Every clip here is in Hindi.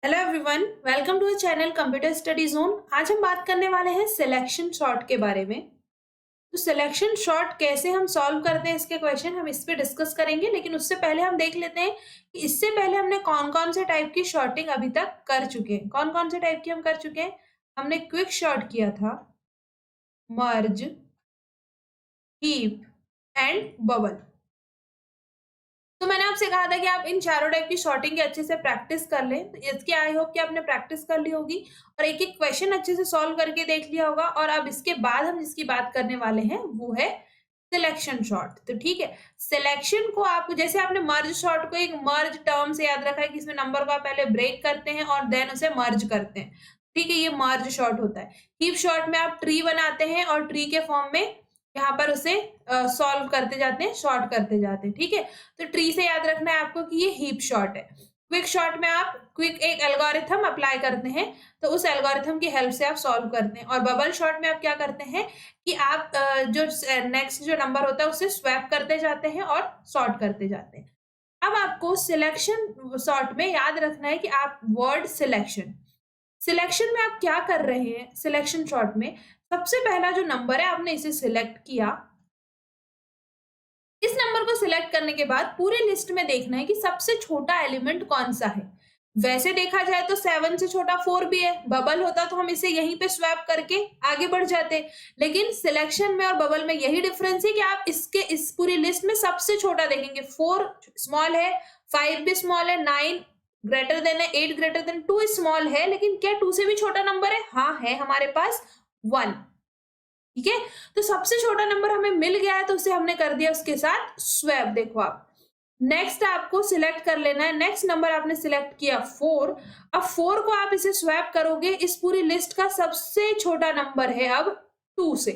Hello everyone, welcome to channel computer study zone. आज हम बात करने वाले हैं सिलेक्शन शॉर्ट के बारे में। तो सिलेक्शन शॉर्ट कैसे हम सॉल्व करते हैं, इसके क्वेश्चन हम इस पे डिस्कस करेंगे। लेकिन उससे पहले हम देख लेते हैं कि इससे पहले हमने कौन कौन से टाइप की शॉर्टिंग अभी तक कर चुके हैं। कौन कौन से टाइप की हम कर चुके हैं? हमने क्विक शॉर्ट किया था, मर्ज, हीप एंड बबल। तो मैंने आपसे कहा था कि आप इन चारों टाइप की शॉर्टिंग की अच्छे से प्रैक्टिस कर लें। तो इसकी आई होप कि आपने प्रैक्टिस कर ली होगी और एक एक क्वेश्चन अच्छे से सॉल्व करके देख लिया होगा। और अब इसके बाद हम जिसकी बात करने वाले हैं वो है सिलेक्शन शॉर्ट। तो ठीक है, सिलेक्शन को आप जैसे आपने मर्ज शॉर्ट को एक मर्ज टर्म से याद रखा है कि इसमें नंबर को आप पहले ब्रेक करते हैं और देन उसे मर्ज करते हैं। ठीक है, ये मर्ज शॉर्ट होता है। हीप शॉर्ट में आप ट्री बनाते हैं और ट्री के फॉर्म में यहाँ पर उसे सॉल्व करते जाते हैं, शॉर्ट करते जाते हैं। ठीक है, तो ट्री से याद रखना है आपको कि ये हीप शॉर्ट है। क्विक शॉर्ट में आप क्विक एक एल्गोरिथम अप्लाई करते हैं, तो उस एल्गोरिथम की हेल्प से आप सॉल्व करते हैं। और बबल शॉर्ट में आप क्या करते हैं कि आप जो नेक्स्ट जो नंबर होता है उसे स्वैप करते जाते हैं और सॉर्ट करते जाते हैं। अब आपको सिलेक्शन सॉर्ट में याद रखना है कि आप वर्ड सिलेक्शन सिलेक्शन में आप क्या कर रहे हैं। सिलेक्शन शॉर्ट में सबसे पहला जो नंबर है आपने इसे सिलेक्ट किया। इस नंबर को सिलेक्ट करने के बाद पूरे लिस्ट में देखना है कि सबसे छोटा एलिमेंट कौन सा है। वैसे देखा जाए तो 7 से छोटा 4 भी है। बबल होता तो हम इसे यहीं पे स्वैप करके आगे बढ़ जाते। लेकिन सिलेक्शन में और बबल में यही डिफरेंस है कि आप इसके इस पूरी लिस्ट में सबसे छोटा देखेंगे। 4 स्मॉल है, 5 भी स्मॉल है, 9 ग्रेटर देन है, 8 ग्रेटर देन 2 स्मॉल है। लेकिन क्या 2 से भी छोटा नंबर है? हाँ है, हमारे पास 1। ठीक है, तो सबसे छोटा नंबर हमें मिल गया है तो उसे हमने कर दिया उसके साथ स्वैप। देखो आप नेक्स्ट आपको सिलेक्ट कर लेना है। नेक्स्ट नंबर आपने सिलेक्ट किया 4। अब 4 को आप इसे स्वैप करोगे, इस पूरी लिस्ट का सबसे छोटा नंबर है अब 2 से।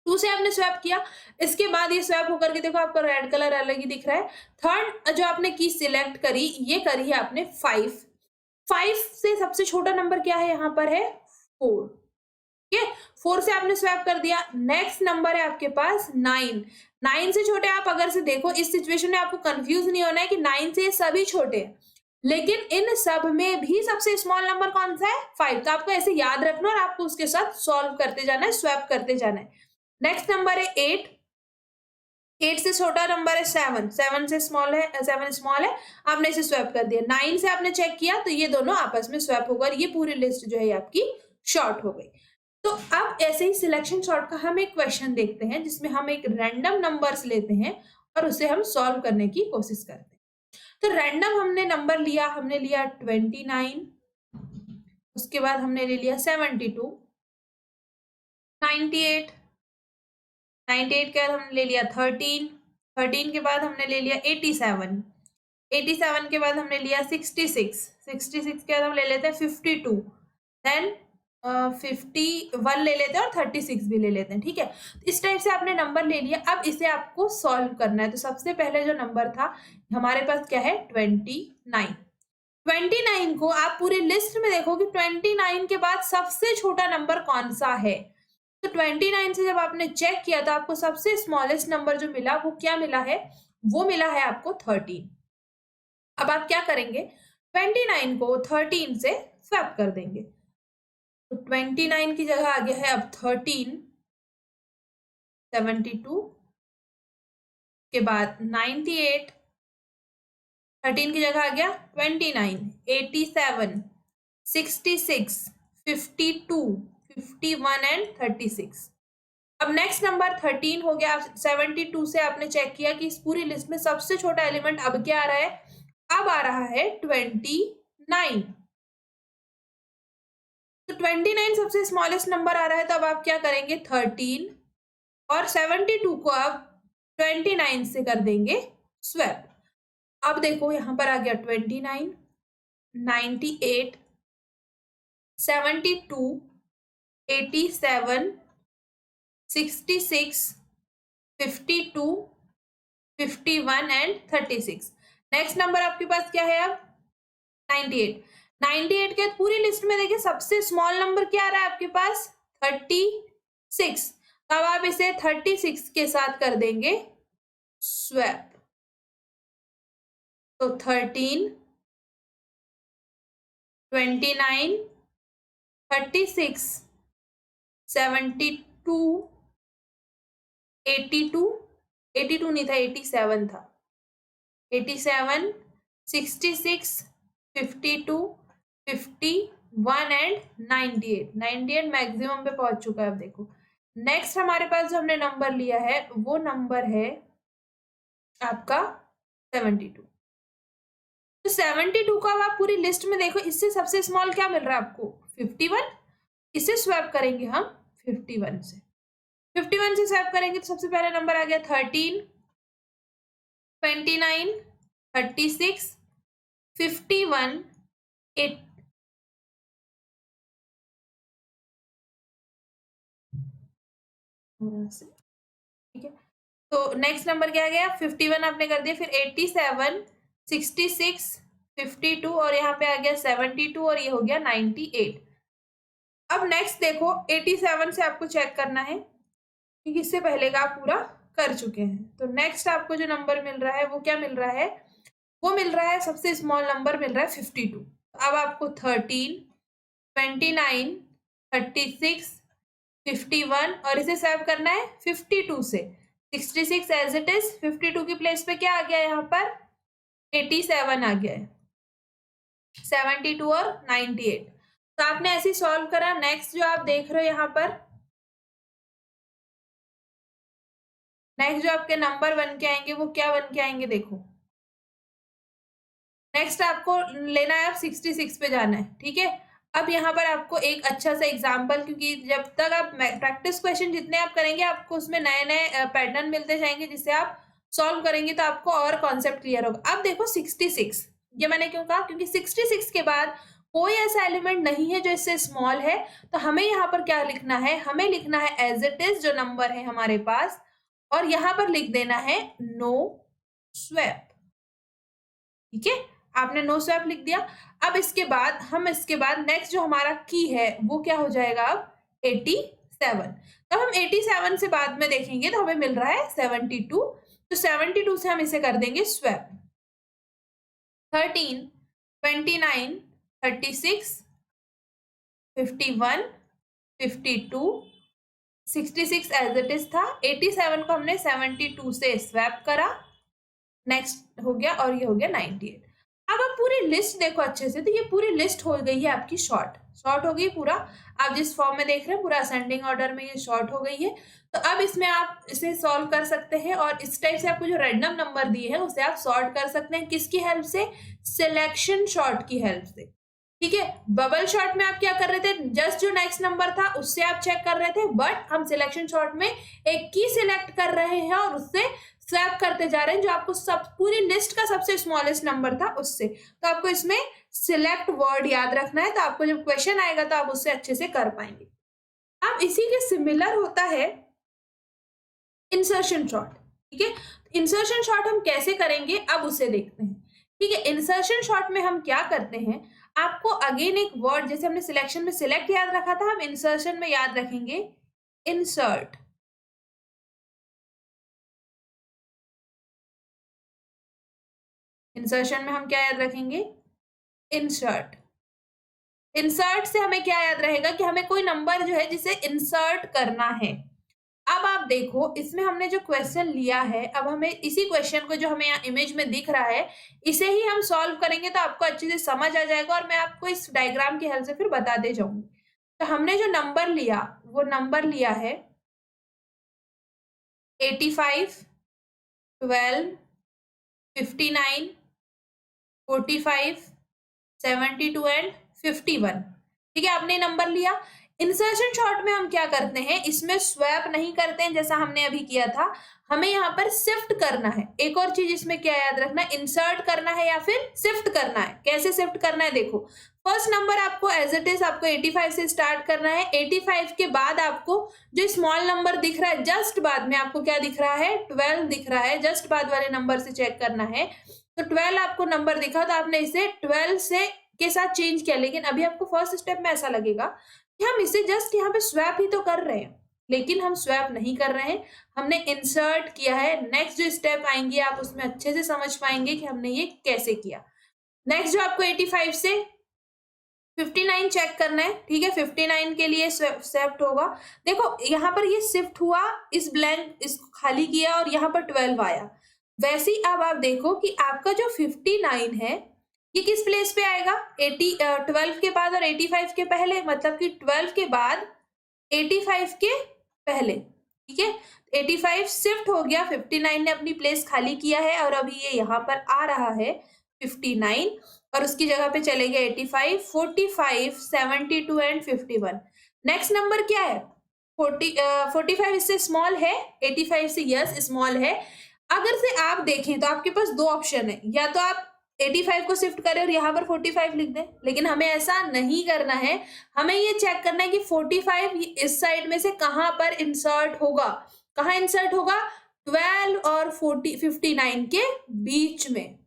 2 से आपने स्वैप किया, इसके बाद ये स्वैप होकर के देखो आपका रेड कलर अलग ही दिख रहा है। थर्ड जो आपने की सिलेक्ट करी, ये करी है आपने 5। 5 से सबसे छोटा नंबर क्या है? यहाँ पर है 4। ठीक है, 4 से आपने स्वैप कर दिया। नेक्स्ट नंबर है आपके पास 9। 9 से छोटे आप अगर से देखो, इस सिचुएशन में आपको कंफ्यूज नहीं होना है कि 9 से ये सभी छोटे हैं, लेकिन इन सब में भी सबसे स्मॉल नंबर कौन सा है? 5। तो आपको ऐसे याद रखना और आपको उसके साथ सॉल्व करते जाना है, स्वैप करते जाना है। नेक्स्ट नंबर है 8। 8 से छोटा नंबर है 7। 7 से स्मॉल है, 7 स्मॉल है, आपने इसे स्वैप कर दिया। 9 से आपने चेक किया तो ये दोनों आपस में स्वैप होगा और ये पूरी लिस्ट जो है आपकी शॉर्ट हो गई। तो अब ऐसे ही सिलेक्शन सॉर्ट का हम एक क्वेश्चन देखते हैं जिसमें हम एक रैंडम नंबर्स लेते हैं और उसे हम सॉल्व करने की कोशिश करते हैं। तो रैंडम हमने नंबर लिया, हमने लिया 29, उसके बाद हमने ले लिया 72, 98, 98 के बाद हमने ले लिया 13, 13 के बाद हमने ले लिया 87, 87 के बाद हमने लिया 66, 66 के बाद हम ले लेते हैं 52, देन 51 ले लेते हैं और 36 भी ले लेते हैं। ठीक है, इस टाइप से आपने नंबर ले लिया। अब इसे आपको सॉल्व करना है। तो सबसे पहले जो नंबर था हमारे पास क्या है? 29। 29 को आप पूरी लिस्ट में देखो कि 29 के बाद सबसे छोटा नंबर कौन सा है। तो 29 से जब आपने चेक किया तो आपको सबसे स्मॉलेस्ट नंबर जो मिला वो क्या मिला है? वो मिला है आपको 13। अब आप क्या करेंगे? 29 को 13 से स्वैप कर देंगे। तो 29 की जगह आ गया है अब 13, 72 के बाद 98, 13 की जगह आ गया 29, 87, 66, 52, 51 एंड 36। अब नेक्स्ट नंबर 13 हो गया। 72 से आपने चेक किया कि इस पूरी लिस्ट में सबसे छोटा एलिमेंट अब क्या आ रहा है? अब आ रहा है 29। तो 29 सबसे स्मॉलेस्ट नंबर आ रहा है, तो अब आप क्या करेंगे? 13 और 72 को आप 29 से कर देंगे स्वैप। अब देखो यहां पर आ गया 29, 98, 72, 87, 66, 52, 51 एंड 36। नेक्स्ट नंबर आपके पास क्या है अब? 98। 98 के पूरी लिस्ट में देखिए सबसे स्मॉल नंबर क्या आ रहा है आपके पास? 36। अब आप इसे 36 के साथ कर देंगे स्वैप। तो 13, 29, 36, 72, 82, 82 नहीं था, 87 था, 87, 66, 52, 51 एंड 98। 98 मैक्सिमम पे पहुंच चुका है। अब देखो नेक्स्ट हमारे पास जो हमने नंबर लिया है वो नंबर है आपका 72। तो 72 को अब आप पूरी लिस्ट में देखो, इससे सबसे स्मॉल क्या मिल रहा है आपको 51। इसे स्वैप करेंगे हम 51 से। 51 से स्वैप करेंगे तो सबसे पहला नंबर आ गया 13, 29, 36, 51, 8। ठीक है, तो नेक्स्ट नंबर क्या आ गया 51 आपने कर दिया, फिर 87, 66, 52 और यहाँ पे आ गया 72 और ये हो गया 98। अब नेक्स्ट देखो 87 से आपको चेक करना है क्योंकि इससे पहले का आप पूरा कर चुके हैं। तो नेक्स्ट आपको जो नंबर मिल रहा है वो क्या मिल रहा है, वो मिल रहा है सबसे स्मॉल नंबर मिल रहा है 52। अब आपको 13, 29, 36, 51 और इसे सेव करना है 52 से। 66 एज इट इज, 52 की प्लेस पे क्या आ गया यहाँ पर 87 आ गया है, 72 और 98। तो आपने ऐसे सॉल्व करा। नेक्स्ट जो आप देख रहे हो यहाँ पर, नेक्स्ट जो आपके नंबर बन के आएंगे वो क्या बन के आएंगे देखो। नेक्स्ट आपको लेना है, आप 66 पे जाना है। ठीक है, अब यहाँ पर आपको एक अच्छा सा एग्जाम्पल, क्योंकि जब तक आप प्रैक्टिस क्वेश्चन जितने आप करेंगे आपको उसमें नए नए पैटर्न मिलते जाएंगे जिससे आप सॉल्व करेंगे तो आपको और कॉन्सेप्ट क्लियर होगा। अब देखो 66, ये मैंने क्यों कहा, क्योंकि 66 के बाद कोई ऐसा एलिमेंट नहीं है जो इससे स्मॉल है। तो हमें यहाँ पर क्या लिखना है, हमें लिखना है एज इट इज जो नंबर है हमारे पास, और यहाँ पर लिख देना है नो स्वैप। ठीक है, आपने नो स्वैप लिख दिया। अब इसके बाद नेक्स्ट जो हमारा की है वो क्या हो जाएगा अब 87। तब हम 87 से बाद में देखेंगे तो हमें मिल रहा है 72। तो 72 से हम इसे कर देंगे स्वैप। 13, 29, 36, 51, 52, 66 एज इट इज था, 87 को हमने 72 से स्वैप करा, नेक्स्ट हो गया और ये हो गया 98। अब आप पूरी लिस्ट देखो अच्छे से, तो ये पूरी लिस्ट हो गई है आपकी शॉर्ट हो गई पूरा। आप जिस फॉर्म में देख रहे हैं पूरा असेंडिंग ऑर्डर में ये शॉर्ट हो गई है। तो अब इसमें आप इसे सॉल्व कर सकते हैं और इस टाइप से आपको जो रैंडम नंबर दिए हैं उसे आप सॉर्ट कर सकते हैं। किसकी हेल्प से, सिलेक्शन शॉर्ट की हेल्प से। ठीक है, बबल शॉर्ट में आप क्या कर रहे थे, जस्ट जो नेक्स्ट नंबर था उससे आप चेक कर रहे थे, बट हम सिलेक्शन शॉर्ट में एक की सिलेक्ट कर रहे हैं और उससे स्वैप करते जा रहे हैं जो आपको सब पूरी लिस्ट का सबसे स्मॉलेस्ट नंबर था उससे। तो आपको इसमें सिलेक्ट वर्ड याद रखना है, तो आपको जब क्वेश्चन आएगा तो आप उससे अच्छे से कर पाएंगे। अब इसी के सिमिलर होता है इंसर्शन शॉर्ट। ठीक है, इंसर्शन शॉर्ट हम कैसे करेंगे अब उसे देखते हैं। ठीक है, इंसर्शन शॉर्ट में हम क्या करते हैं, आपको अगेन एक वर्ड, जैसे हमने सिलेक्शन में सिलेक्ट याद रखा था, हम इंसर्शन में याद रखेंगे इंसर्ट। इंसर्शन में हम क्या याद रखेंगे, इंसर्ट। इंसर्ट से हमें क्या याद रहेगा कि हमें कोई नंबर जो है जिसे इंसर्ट करना है। अब आप देखो इसमें हमने जो क्वेश्चन लिया है, अब हमें इसी क्वेश्चन को जो हमें यहाँ इमेज में दिख रहा है इसे ही हम सॉल्व करेंगे तो आपको अच्छे से समझ आ जाएगा और मैं आपको इस डायग्राम की हेल्प से फिर बताते जाऊंगी। तो हमने जो नंबर लिया वो नंबर लिया है 85, 12, 59, 45, 72 एंड 51। ठीक है, आपने नंबर लिया। इंसर्शन शॉर्ट में हम क्या करते हैं, इसमें स्वैप नहीं करते हैं जैसा हमने अभी किया था, हमें यहाँ पर शिफ्ट करना है। एक और चीज इसमें क्या याद रखना है, इंसर्ट करना है या फिर शिफ्ट करना है। कैसे शिफ्ट करना है देखो, फर्स्ट नंबर आपको एज इट इज आपको 85 से स्टार्ट करना है। 85 के बाद आपको जो स्मॉल नंबर दिख रहा है जस्ट बाद में आपको क्या दिख रहा है, 12 दिख रहा है, जस्ट बाद वाले नंबर से चेक करना है। तो 12 आपको नंबर दिखा तो आपने इसे 12 से के साथ चेंज किया, लेकिन अभी आपको फर्स्ट स्टेप में ऐसा लगेगा कि हम इसे जस्ट यहाँ पे स्वैप ही तो कर रहे हैं, लेकिन हम स्वैप नहीं कर रहे हैं, हमने इंसर्ट किया है। नेक्स्ट जो स्टेप आएंगे आप उसमें अच्छे से समझ पाएंगे कि हमने ये कैसे किया। नेक्स्ट जो आपको 85 से 59 चेक करना है, ठीक है। 59 के लिए शिफ्ट होगा। देखो यहाँ पर ये शिफ्ट हुआ, इस ब्लैंक इसको खाली किया और यहाँ पर 12 आया। वैसे ही अब आप देखो कि आपका जो 59 है ये किस प्लेस पे आएगा, 12 के बाद और 85 के पहले, मतलब कि 12 के बाद 85 के पहले, ठीक है। 85 शिफ्ट हो गया, 59 ने अपनी प्लेस खाली किया है और अभी ये यहाँ पर आ रहा है 59 और उसकी जगह पे चलेगा 85, 45, 72 एंड 51। नेक्स्ट नंबर क्या है, 45 इससे स्मॉल है, 85 से यस स्मॉल है। अगर से आप देखें तो आपके पास दो ऑप्शन है, या तो आप 85 को शिफ्ट करें और यहाँ पर 45 लिख दें, लेकिन हमें ऐसा नहीं करना है। हमें ये चेक करना है कि 45 इस साइड में से कहां पर इंसर्ट होगा, कहां इंसर्ट होगा, 12 और 59 के बीच में,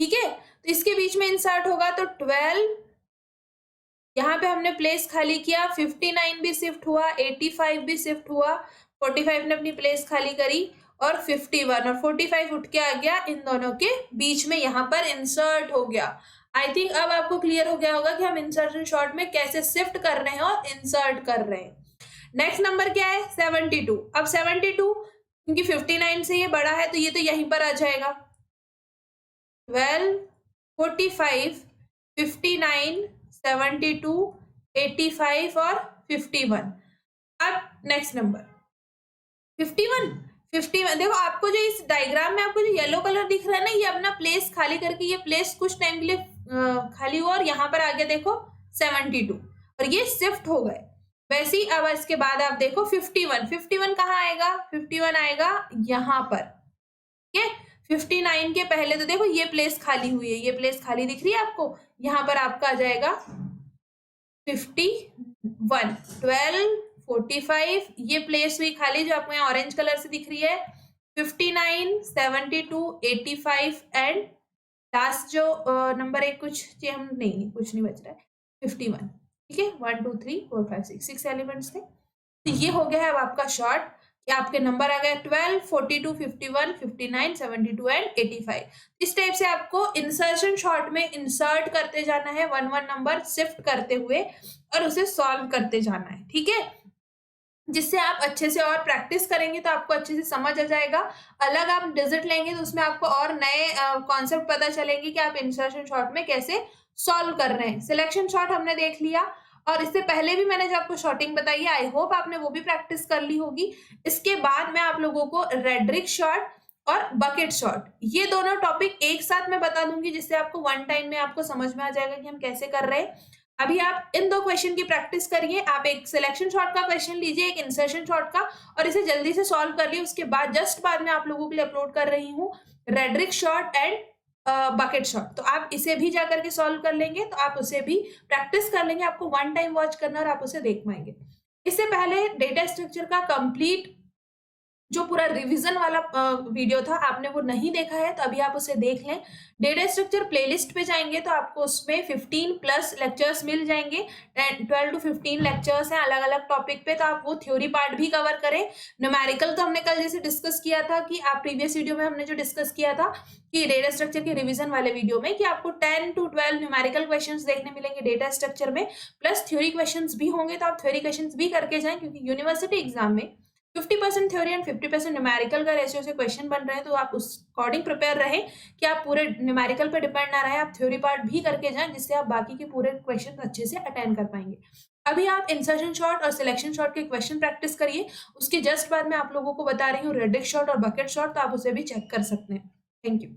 ठीक है। तो इसके बीच में इंसर्ट होगा, तो 12 यहाँ पे हमने प्लेस खाली किया, 59 भी शिफ्ट हुआ, 85 भी शिफ्ट हुआ, 45 ने अपनी प्लेस खाली करी और 51 और 45 उठ के आ गया, इन दोनों के बीच में यहाँ पर इंसर्ट हो गया। आई थिंक अब आपको क्लियर हो गया होगा कि हम इंसर्शन शॉर्ट में कैसे शिफ्ट कर रहे हैं और इंसर्ट कर रहे हैं। नेक्स्ट नंबर क्या है, 72। अब 72 क्योंकि 59 से ये बड़ा है तो ये तो यहीं पर आ जाएगा, 12, 45, 59, 72, 85 और 51। अब नेक्स्ट नंबर 51 देखो आपको जो इस डायग्राम में आपको जो येलो कलर दिख रहा है ना, ये अपना प्लेस खाली करके ये प्लेस कुछ टाइम के लिए खाली हुआ और यहाँ पर आ गया देखो 72 और ये शिफ्ट हो गए। वैसे ही अब इसके बाद आप देखो 51 कहाँ आएगा, 51 आएगा यहाँ पर, ठीक है। 59 के पहले तो देखो ये प्लेस खाली हुई है, ये प्लेस खाली दिख रही है आपको, यहाँ पर आपका आ जाएगा 51, 12, 45 ये प्लेस हुई खाली जो आपको यहाँ ऑरेंज कलर से दिख रही है, 59, 72, 85 एंड लास्ट जो नंबर एक कुछ हम नहीं कुछ नहीं बच रहा है, 51, ठीक है। 1 2 3 4 5 6 एलिमेंट्स थे। तो ये हो गया है अब आपका शॉर्ट कि आपके नंबर आ गए 12, 42, 51, 59, 72 एंड 85। इस टाइप से आपको इंसर्शन शॉर्ट में इंसर्ट करते जाना है, 1 नंबर शिफ्ट करते हुए और उसे सॉल्व करते जाना है, ठीक है। जिससे आप अच्छे से और प्रैक्टिस करेंगे तो आपको अच्छे से समझ आ जाएगा। अलग आप डिजिट लेंगे तो उसमें आपको और नए कॉन्सेप्ट पता चलेंगे कि आप इंसर्शन शॉर्ट में कैसे सॉल्व कर रहे हैं। सिलेक्शन शॉर्ट हमने देख लिया और इससे पहले भी मैंने जो आपको शॉर्टिंग बताई है, आई होप आपने वो भी प्रैक्टिस कर ली होगी। इसके बाद मैं आप लोगों को रेड्रिक शॉर्ट और बकेट शॉर्ट ये दोनों टॉपिक एक साथ मैं बता दूंगी, जिससे आपको वन टाइम में आपको समझ में आ जाएगा कि हम कैसे कर रहे हैं। अभी आप इन दो क्वेश्चन की प्रैक्टिस करिए। आप एक सिलेक्शन शॉर्ट का क्वेश्चन लीजिए, एक इंसर्शन शॉर्ट का, और इसे जल्दी से सॉल्व कर लिए। उसके बाद जस्ट बाद में आप लोगों के लिए अपलोड कर रही हूँ रेड्रिक शॉर्ट एंड बकेट शॉर्ट। तो आप इसे भी जाकर के सॉल्व कर लेंगे, तो आप उसे भी प्रैक्टिस कर लेंगे। आपको वन टाइम वॉच करना और आप उसे देख पाएंगे। इससे पहले डेटा स्ट्रक्चर का कंप्लीट जो पूरा रिवीजन वाला वीडियो था, आपने वो नहीं देखा है तो अभी आप उसे देख लें। डेटा स्ट्रक्चर प्लेलिस्ट पे जाएंगे तो आपको उसमें 15+ लेक्चर्स मिल जाएंगे। 12 to 15 लेक्चर्स हैं अलग अलग टॉपिक पे, तो आप वो थ्योरी पार्ट भी कवर करें। न्यूमेरिकल तो हमने कल जैसे डिस्कस किया था कि आप प्रीवियस वीडियो में हमने जो डिस्कस किया था कि डेटा स्ट्रक्चर के रिवीजन वाले वीडियो में, कि आपको 10 to 12 न्यूमेरिकल क्वेश्चंस देखने मिलेंगे डेटा स्ट्रक्चर में, प्लस थ्योरी क्वेश्चंस भी होंगे। तो आप थ्योरी क्वेश्चंस भी करके जाएं, क्योंकि यूनिवर्सिटी एग्जाम में 50% थ्योरी एंड 50% न्यूमेरिकल का रेशियो से क्वेश्चन बन रहे हैं। तो आप उस अकॉर्डिंग प्रिपेयर रहें कि आप पूरे न्यूमेरिकल पे डिपेंड ना रहे, आप थ्योरी पार्ट भी करके जाएं, जिससे आप बाकी के पूरे क्वेश्चन अच्छे से अटेंड कर पाएंगे। अभी आप इंसर्शन शॉर्ट और सिलेक्शन शॉर्ट के क्वेश्चन प्रैक्टिस करिए। उसके जस्ट बाद मैं आप लोगों को बता रही हूँ रेड्रिक शॉर्ट और बकेट शॉर्ट, तो आप उसे भी चेक कर सकते हैं। Thank you.